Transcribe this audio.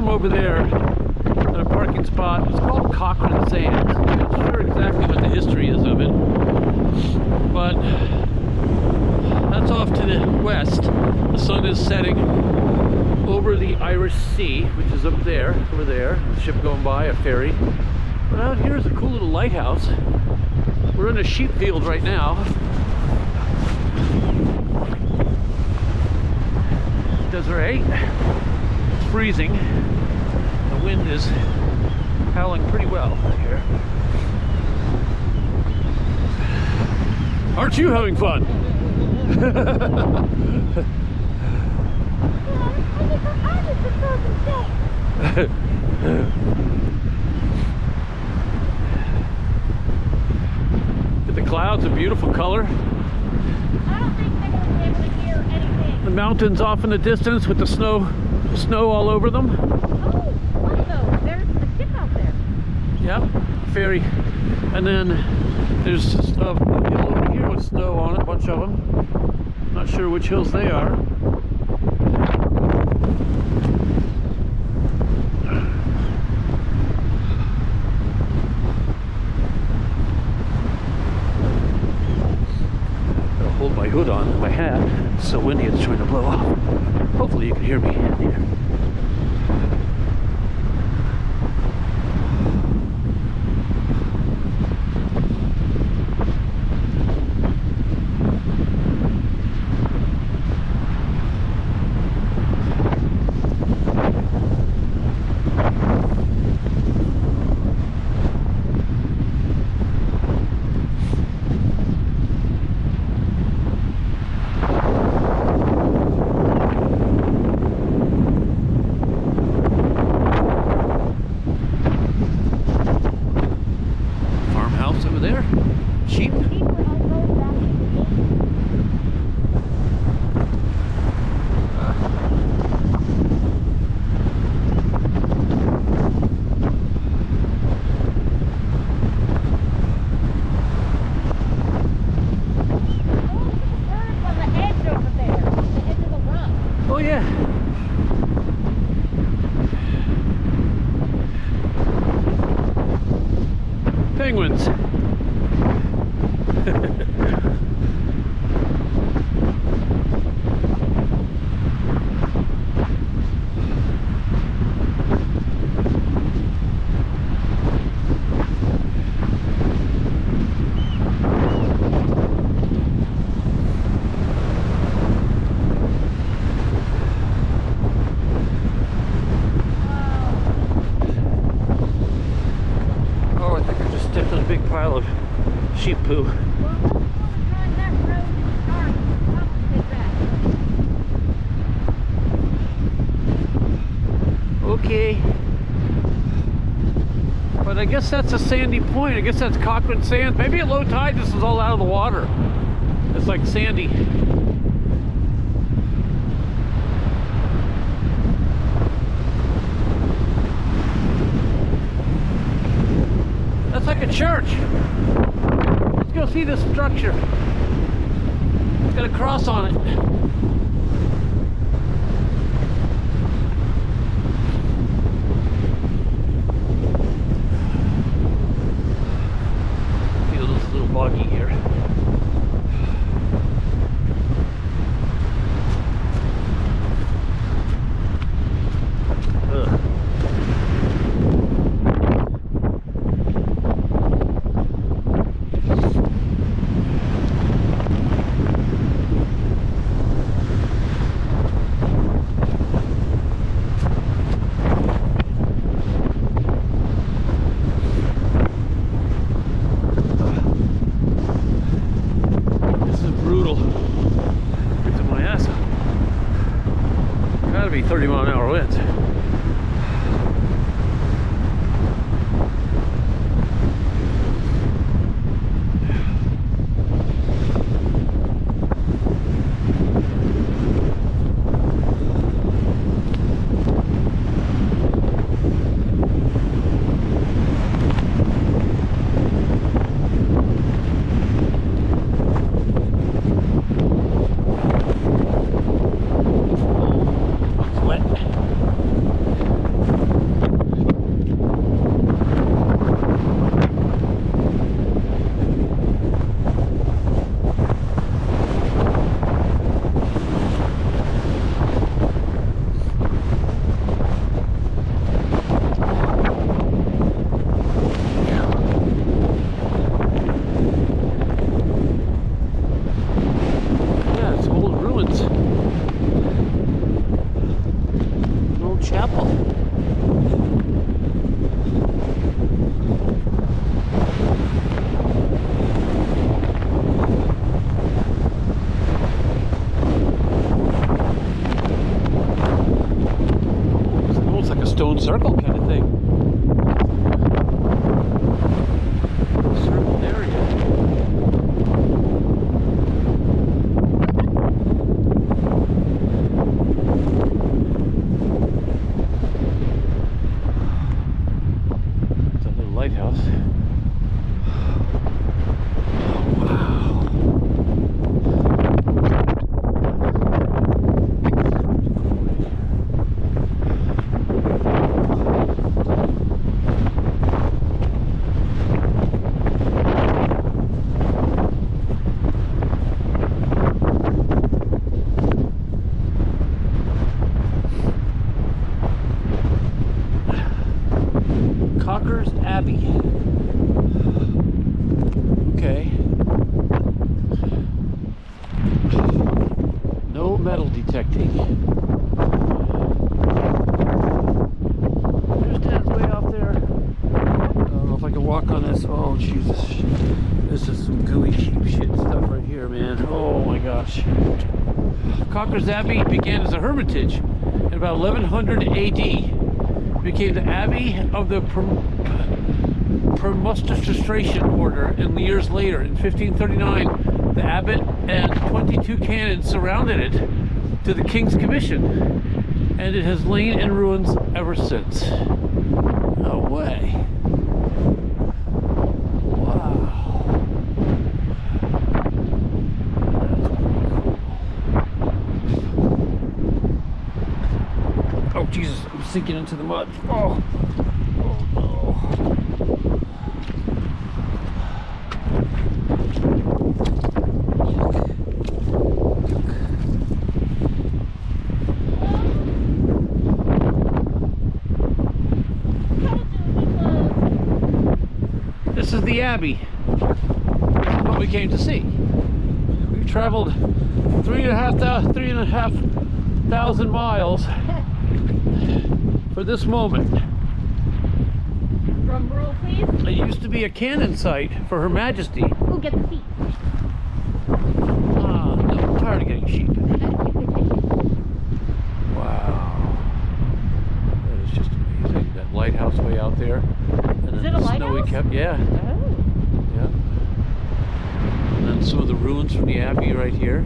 from over there at a parking spot. It's called Cockersand. I'm not sure exactly what the history is of it, but that's off to the west. The sun is setting over the Irish Sea, which is up there, over there. A ship going by, a ferry. But out here is a cool little lighthouse. We're in a sheep field right now. Desiree. It's freezing. The wind is howling pretty well here. Aren't you having fun? The clouds, a beautiful color. I don't think they're going to be able to hear anything. The mountains off in the distance with the snow all over them. Oh, look though, there's a ship out there. Yep, ferry. And then there's a hill over here with snow on it, a bunch of them. Not sure which hills they are. Hold my hood on, my hat. It's so windy it's trying to blow off. Hopefully you can hear me here. Over there, sheep. Oh yeah. Penguins. Oh, I think I just stepped on a big pile of sheep poo. Okay. But I guess that's a sandy point. I guess that's Cockersand. Maybe at low tide this is all out of the water. It's like sandy. That's like a church. Let's go see this structure. It's got a cross on it. Feel this little boggy here. Ugh. Freezing my ass off. Gotta be 30-mile-an-hour winds. circle kind of thing. Circle area. It's a little lighthouse. Cockersand Abby. Okay. No metal detecting. There's Dad's way off there. I don't know if I can walk on this. Oh, Jesus. This is some gooey, cheap shit stuff right here, man. Oh my gosh. Cockersand Abbey began as a hermitage in about 1100 AD. Became the Abbey of the Premonstration Order, and years later, in 1539, the abbot and 22 canons surrounded it to the King's Commission, and it has lain in ruins ever since. No way. Wow. Oh, Jesus, I'm sinking into the mud. Oh, oh no. This is the Abbey. This is what we came to see. We traveled 3,500 miles for this moment. Drum roll, please. It used to be a cannon site for Her Majesty. Ooh, get the feet. Ah, no, I'm tired of getting sheep. Wow. That is just amazing. That lighthouse way out there. And Is then it a the snowy lighthouse? cap. Yeah. Oh. Yeah. And then some of the ruins from the Abbey right here.